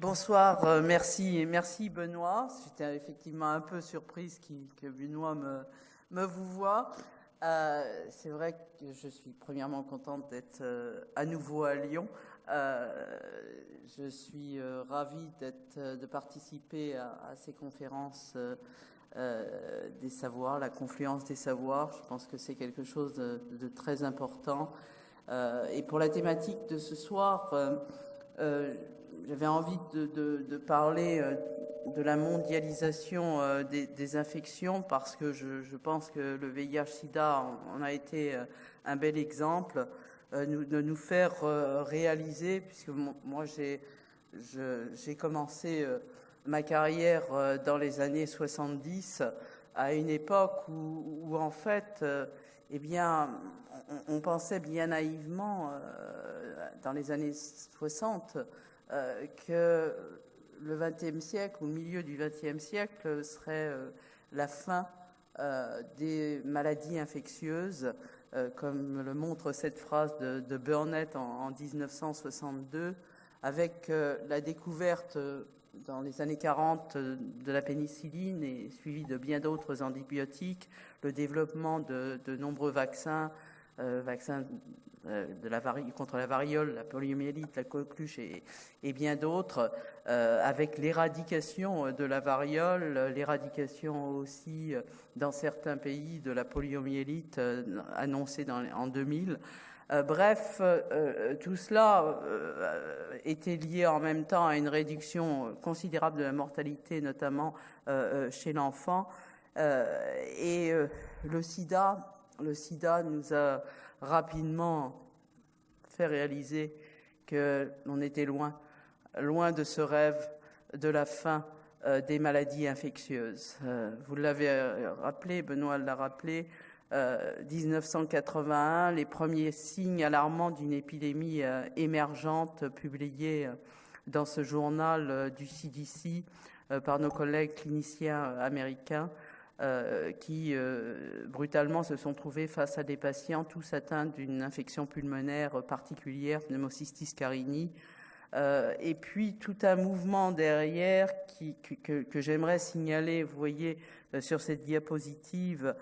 Bonsoir, merci Benoît. J'étais effectivement un peu surprise que Benoît me vous voit. C'est vrai que je suis premièrement contente d'être à nouveau à Lyon. Je suis ravie de participer à ces conférences des savoirs, la confluence des savoirs. Je pense que c'est quelque chose de très important. Et pour la thématique de ce soir, j'avais envie de parler de la mondialisation des infections parce que je pense que le VIH-Sida en a été un bel exemple de nous faire réaliser, puisque moi j'ai commencé ma carrière dans les années 70 à une époque où en fait, eh bien, on pensait bien naïvement dans les années 60 que le XXe siècle, au milieu du XXe siècle, serait la fin des maladies infectieuses, comme le montre cette phrase de Burnett en 1962, avec la découverte dans les années 40 de la pénicilline et suivi de bien d'autres antibiotiques, le développement de nombreux vaccins, contre la variole, la poliomyélite, la coqueluche et bien d'autres, avec l'éradication de la variole, l'éradication aussi dans certains pays de la poliomyélite annoncée en 2000. Bref, tout cela était lié en même temps à une réduction considérable de la mortalité, notamment chez l'enfant. Et le sida nous a rapidement fait réaliser que l'on était loin de ce rêve de la fin des maladies infectieuses. Vous l'avez rappelé, Benoît l'a rappelé, 1981, les premiers signes alarmants d'une épidémie émergente publiés dans ce journal du CDC par nos collègues cliniciens américains. Qui brutalement se sont trouvés face à des patients tous atteints d'une infection pulmonaire particulière, pneumocystis carini, et puis tout un mouvement derrière que j'aimerais signaler. Vous voyez sur cette diapositive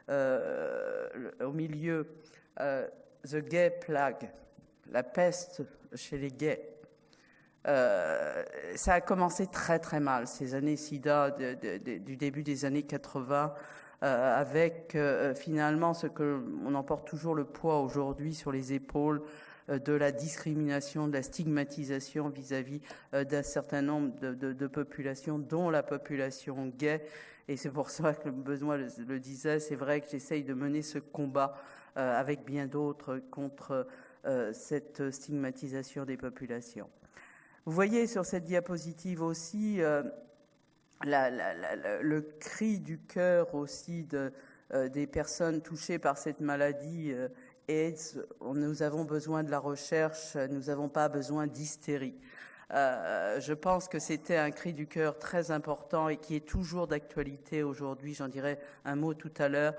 au milieu The Gay Plague, la peste chez les gays. Ça a commencé très très mal, ces années SIDA du début des années 80, avec finalement ce que on en porte toujours le poids aujourd'hui sur les épaules de la discrimination, de la stigmatisation vis-à-vis d'un certain nombre de populations, dont la population gay. Et c'est pour ça que Benoît le disait, c'est vrai que j'essaye de mener ce combat avec bien d'autres contre cette stigmatisation des populations. Vous voyez sur cette diapositive aussi le cri du cœur aussi des personnes touchées par cette maladie AIDS. Nous avons besoin de la recherche, nous n'avons pas besoin d'hystérie. Je pense que c'était un cri du cœur très important et qui est toujours d'actualité aujourd'hui. J'en dirai un mot tout à l'heure.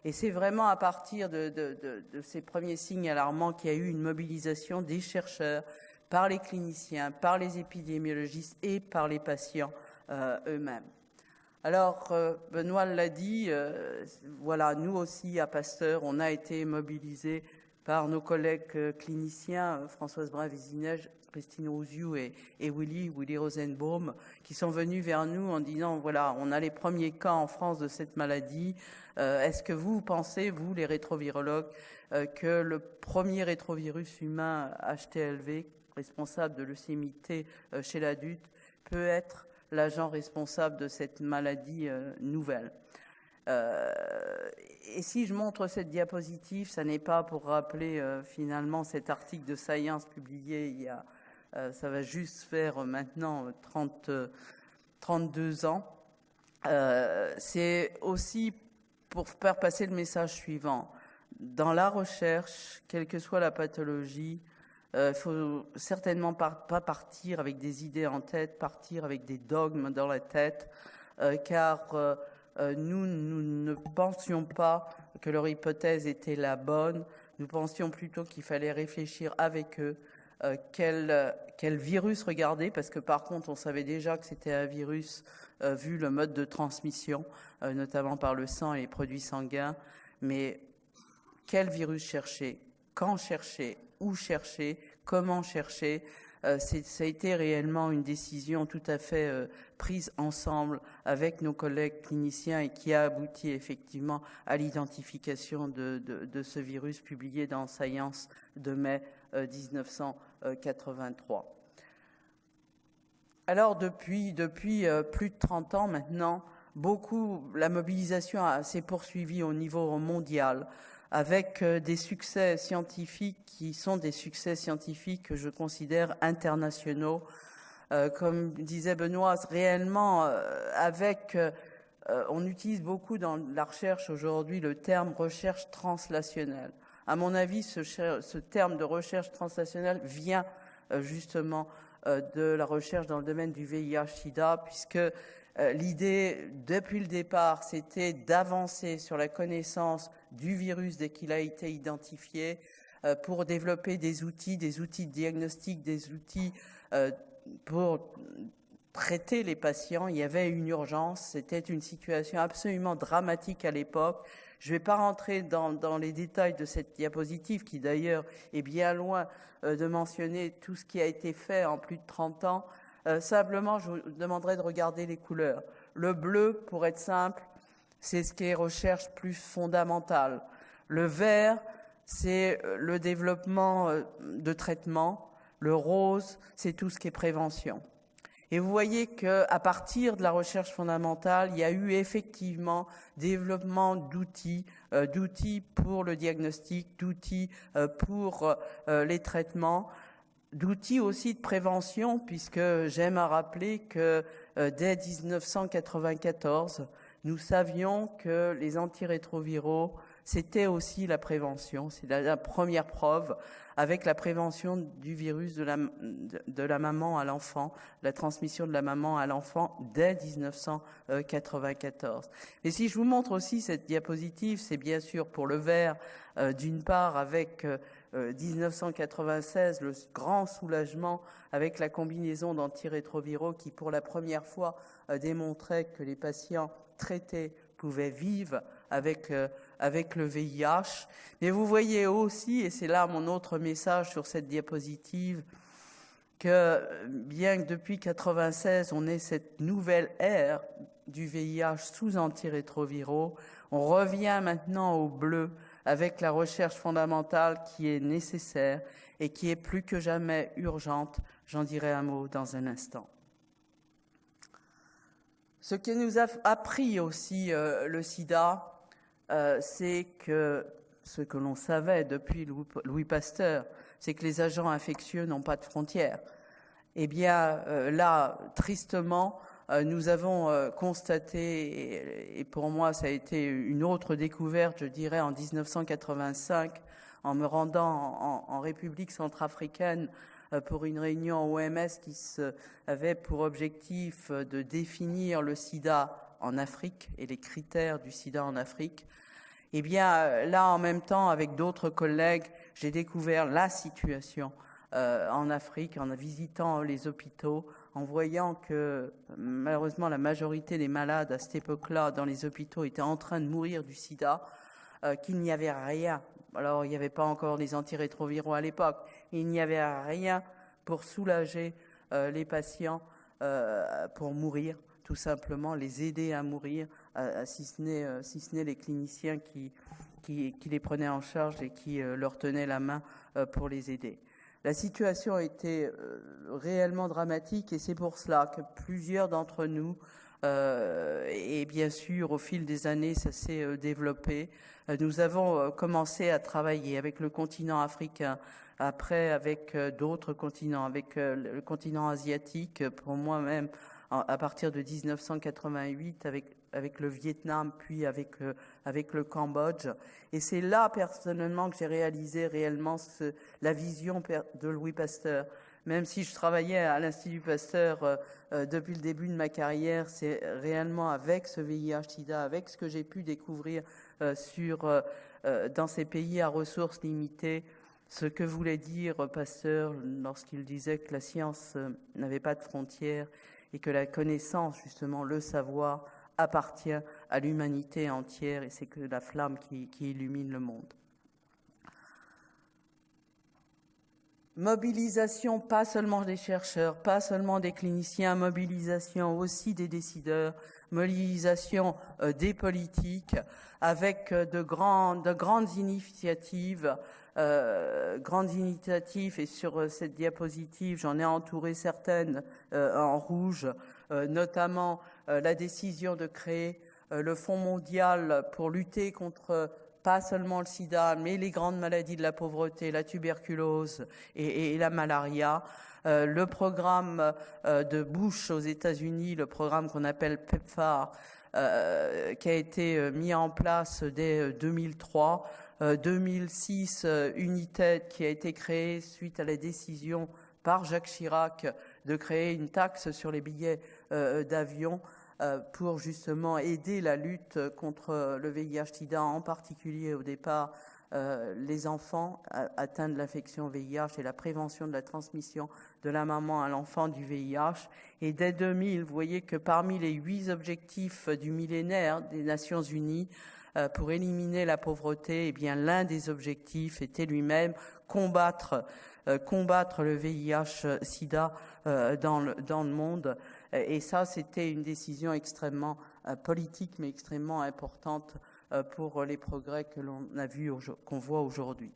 Et c'est vraiment à partir de ces premiers signes alarmants qu'il y a eu une mobilisation des chercheurs, par les cliniciens, par les épidémiologistes et par les patients eux-mêmes. Alors, Benoît l'a dit, voilà, nous aussi à Pasteur, on a été mobilisés par nos collègues cliniciens, Françoise Brun-Vézinège, Christine Rouziou et Willy Rosenbaum, qui sont venus vers nous en disant, voilà, on a les premiers cas en France de cette maladie. Est-ce que vous pensez, vous, les rétrovirologues, que le premier rétrovirus humain HTLV, responsable de leucémie T chez l'adulte, peut être l'agent responsable de cette maladie nouvelle? Et si je montre cette diapositive, ça n'est pas pour rappeler finalement cet article de Science publié il y a, ça va juste faire maintenant 32 ans. C'est aussi pour faire passer le message suivant. Dans la recherche, quelle que soit la pathologie, faut certainement pas partir avec des idées en tête, partir avec des dogmes dans la tête, car nous ne pensions pas que leur hypothèse était la bonne. Nous pensions plutôt qu'il fallait réfléchir avec eux quel virus regarder, parce que par contre, on savait déjà que c'était un virus vu le mode de transmission, notamment par le sang et les produits sanguins. Mais quel virus chercher, quand chercher, où chercher, comment chercher, ça a été réellement une décision tout à fait prise ensemble avec nos collègues cliniciens et qui a abouti effectivement à l'identification de ce virus publié dans Science de mai 1983. Alors depuis plus de 30 ans maintenant, la mobilisation s'est poursuivie au niveau mondial avec des succès scientifiques qui sont des succès scientifiques que je considère internationaux. Comme disait Benoît, réellement on utilise beaucoup dans la recherche aujourd'hui le terme recherche translationnelle. À mon avis, ce terme de recherche translationnelle vient justement de la recherche dans le domaine du VIH-Sida, puisque l'idée, depuis le départ, c'était d'avancer sur la connaissance du virus dès qu'il a été identifié pour développer des outils de diagnostic, des outils pour traiter les patients. Il y avait une urgence, c'était une situation absolument dramatique à l'époque. Je ne vais pas rentrer dans les détails de cette diapositive, qui d'ailleurs est bien loin de mentionner tout ce qui a été fait en plus de 30 ans. Simplement, je vous demanderai de regarder les couleurs. Le bleu, pour être simple, c'est ce qui est recherche plus fondamentale. Le vert, c'est le développement de traitement. Le rose, c'est tout ce qui est prévention. Et vous voyez qu'à partir de la recherche fondamentale, il y a eu effectivement développement d'outils pour le diagnostic, d'outils pour les traitements, d'outils aussi de prévention, puisque j'aime à rappeler que dès 1994, nous savions que les antirétroviraux, c'était aussi la prévention. C'est la première preuve avec la prévention du virus de la maman à l'enfant, la transmission de la maman à l'enfant dès 1994. Et si je vous montre aussi cette diapositive, c'est bien sûr pour le vert, d'une part avec 1996, le grand soulagement avec la combinaison d'antirétroviraux qui pour la première fois démontrait que les patients traités pouvaient vivre avec le VIH. Mais vous voyez aussi, et c'est là mon autre message sur cette diapositive, que bien que depuis 1996, on ait cette nouvelle ère du VIH sous antirétroviraux, on revient maintenant au bleu avec la recherche fondamentale qui est nécessaire et qui est plus que jamais urgente. J'en dirai un mot dans un instant. Ce que nous a appris aussi le sida, c'est que ce que l'on savait depuis Louis Pasteur, c'est que les agents infectieux n'ont pas de frontières. Eh bien, là, tristement, nous avons constaté, et pour moi ça a été une autre découverte, je dirais, en 1985, en me rendant en République centrafricaine pour une réunion OMS qui avait pour objectif de définir le sida en Afrique et les critères du sida en Afrique. Eh bien, là, en même temps, avec d'autres collègues, j'ai découvert la situation en Afrique, en visitant les hôpitaux, en voyant que malheureusement la majorité des malades à cette époque-là dans les hôpitaux étaient en train de mourir du sida, qu'il n'y avait rien. Alors il n'y avait pas encore les antirétroviraux à l'époque, il n'y avait rien pour soulager les patients pour mourir, tout simplement les aider à mourir, si ce n'est les cliniciens qui les prenaient en charge et qui leur tenaient la main pour les aider. La situation était réellement dramatique et c'est pour cela que plusieurs d'entre nous, et bien sûr au fil des années ça s'est développé, nous avons commencé à travailler avec le continent africain, après avec d'autres continents, avec le continent asiatique, pour moi-même à partir de 1988 avec le Vietnam, puis avec le Cambodge. Et c'est là, personnellement, que j'ai réalisé réellement la vision de Louis Pasteur. Même si je travaillais à l'Institut Pasteur depuis le début de ma carrière, c'est réellement avec ce VIH-Sida, avec ce que j'ai pu découvrir dans ces pays à ressources limitées, Ce que voulait dire Pasteur lorsqu'il disait que la science n'avait pas de frontières et que la connaissance, justement, le savoir, appartient à l'humanité entière et c'est que la flamme qui illumine le monde. Mobilisation pas seulement des chercheurs, pas seulement des cliniciens, mobilisation aussi des décideurs, mobilisation des politiques avec de grandes initiatives. Et sur cette diapositive, j'en ai entouré certaines en rouge, notamment la décision de créer le Fonds mondial pour lutter contre pas seulement le sida, mais les grandes maladies de la pauvreté, la tuberculose et la malaria. Le programme de Bush aux États-Unis, le programme qu'on appelle PEPFAR, qui a été mis en place dès 2003. 2006, UNITAID qui a été créée suite à la décision par Jacques Chirac de créer une taxe sur les billets d'avion pour justement aider la lutte contre le VIH-Sida, en particulier au départ les enfants atteints de l'infection VIH et la prévention de la transmission de la maman à l'enfant du VIH. Et dès 2000, vous voyez que parmi les 8 objectifs du millénaire des Nations Unies pour éliminer la pauvreté, eh bien l'un des objectifs était lui-même combattre le VIH-Sida dans le monde. Et ça, c'était une décision extrêmement politique, mais extrêmement importante pour les progrès que l'on a vu, qu'on voit aujourd'hui.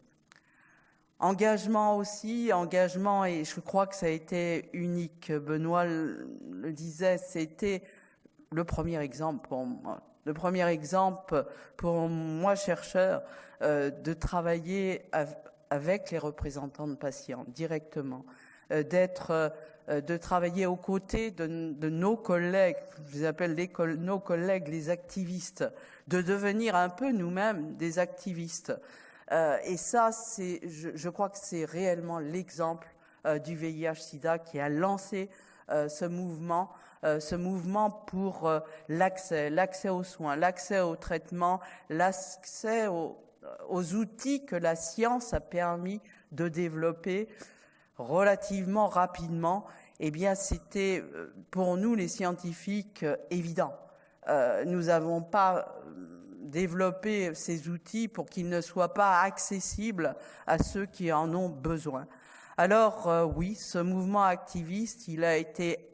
Engagement, et je crois que ça a été unique. Benoît le disait, c'était le premier exemple pour moi. Le premier exemple pour moi, chercheur, de travailler avec les représentants de patients directement, de travailler aux côtés de nos collègues, je les appelle nos collègues, les activistes, de devenir un peu nous-mêmes des activistes. Et ça, je crois que c'est réellement l'exemple du VIH-Sida qui a lancé ce mouvement pour l'accès aux soins, l'accès au traitement, l'accès aux outils que la science a permis de développer relativement rapidement. Eh bien, c'était pour nous, les scientifiques, évident. Nous n'avons pas développé ces outils pour qu'ils ne soient pas accessibles à ceux qui en ont besoin. Alors, oui, ce mouvement activiste, il a été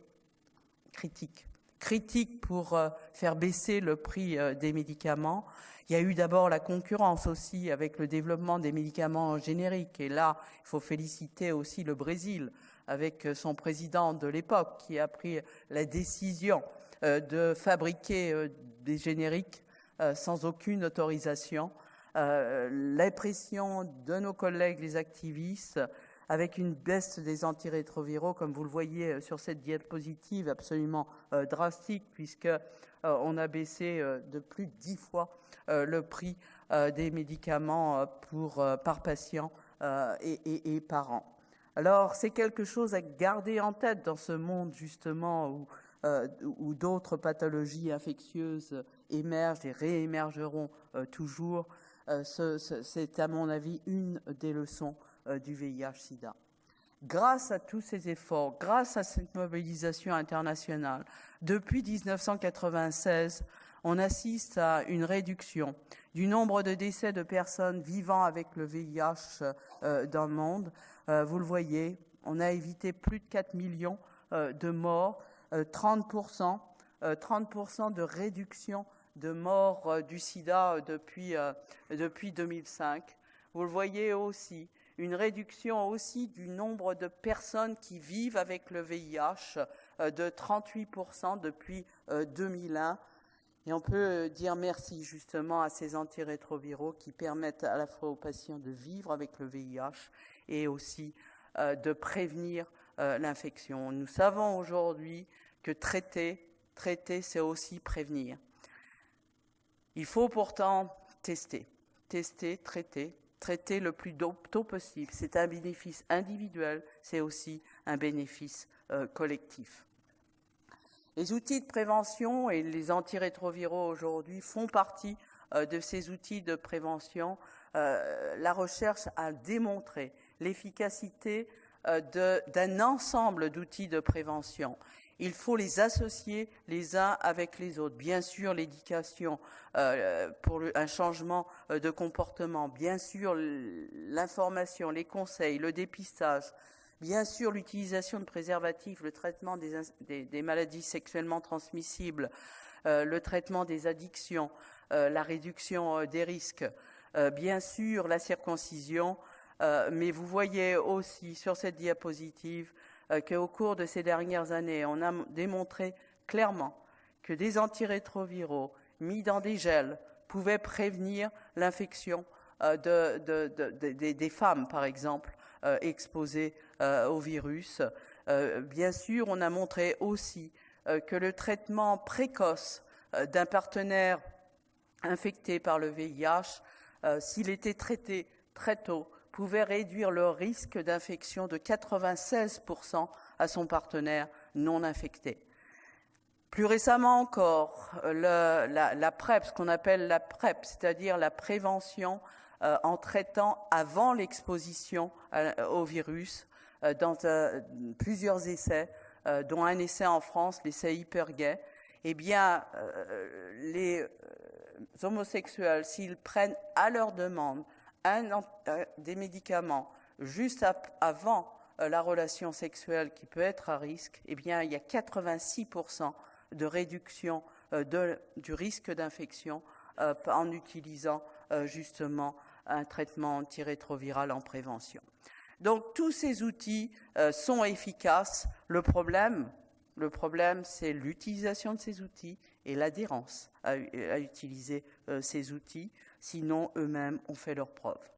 critique pour faire baisser le prix des médicaments. Il y a eu d'abord la concurrence aussi avec le développement des médicaments génériques. Et là, il faut féliciter aussi le Brésil avec son président de l'époque qui a pris la décision de fabriquer des génériques sans aucune autorisation. La pression de nos collègues, les activistes, avec une baisse des antirétroviraux, comme vous le voyez sur cette diapositive, absolument drastique, puisque on a baissé de plus de 10 fois le prix des médicaments par patient et par an. Alors, c'est quelque chose à garder en tête dans ce monde, justement, où d'autres pathologies infectieuses émergent et réémergeront toujours. C'est, à mon avis, une des leçons du VIH-Sida. Grâce à tous ces efforts, grâce à cette mobilisation internationale, depuis 1996, on assiste à une réduction du nombre de décès de personnes vivant avec le VIH dans le monde. Vous le voyez, on a évité plus de 4 millions de morts, 30% de réduction de morts du sida depuis 2005. Vous le voyez aussi, une réduction aussi du nombre de personnes qui vivent avec le VIH de 38% depuis 2001. Et on peut dire merci justement à ces antirétroviraux qui permettent à la fois aux patients de vivre avec le VIH et aussi de prévenir l'infection. Nous savons aujourd'hui que traiter, c'est aussi prévenir. Il faut pourtant tester, traiter le plus tôt possible. C'est un bénéfice individuel, c'est aussi un bénéfice collectif. Les outils de prévention et les antirétroviraux aujourd'hui font partie de ces outils de prévention. la recherche a démontré l'efficacité d'un ensemble d'outils de prévention. Il faut les associer les uns avec les autres. Bien sûr, l'éducation pour un changement de comportement. Bien sûr, l'information, les conseils, le dépistage. Bien sûr, l'utilisation de préservatifs, le traitement des maladies sexuellement transmissibles, le traitement des addictions, la réduction des risques. Bien sûr, la circoncision. Mais vous voyez aussi sur cette diapositive qu'au cours de ces dernières années, on a démontré clairement que des antirétroviraux mis dans des gels pouvaient prévenir l'infection des femmes, par exemple, exposées au virus. Bien sûr, on a montré aussi que le traitement précoce d'un partenaire infecté par le VIH, s'il était traité très tôt, pouvait réduire le risque d'infection de 96% à son partenaire non infecté. Plus récemment encore, la PrEP, ce qu'on appelle la PrEP, c'est-à-dire la prévention en traitant avant l'exposition au virus, dans plusieurs essais, dont un essai en France, l'essai Hypergay, eh bien, les homosexuels, s'ils prennent à leur demande des médicaments juste avant la relation sexuelle qui peut être à risque, eh bien, il y a 86% de réduction du risque d'infection en utilisant justement un traitement antirétroviral en prévention. Donc, tous ces outils sont efficaces. Le problème, c'est l'utilisation de ces outils et l'adhérence à utiliser ces outils. Sinon, eux-mêmes ont fait leurs preuves.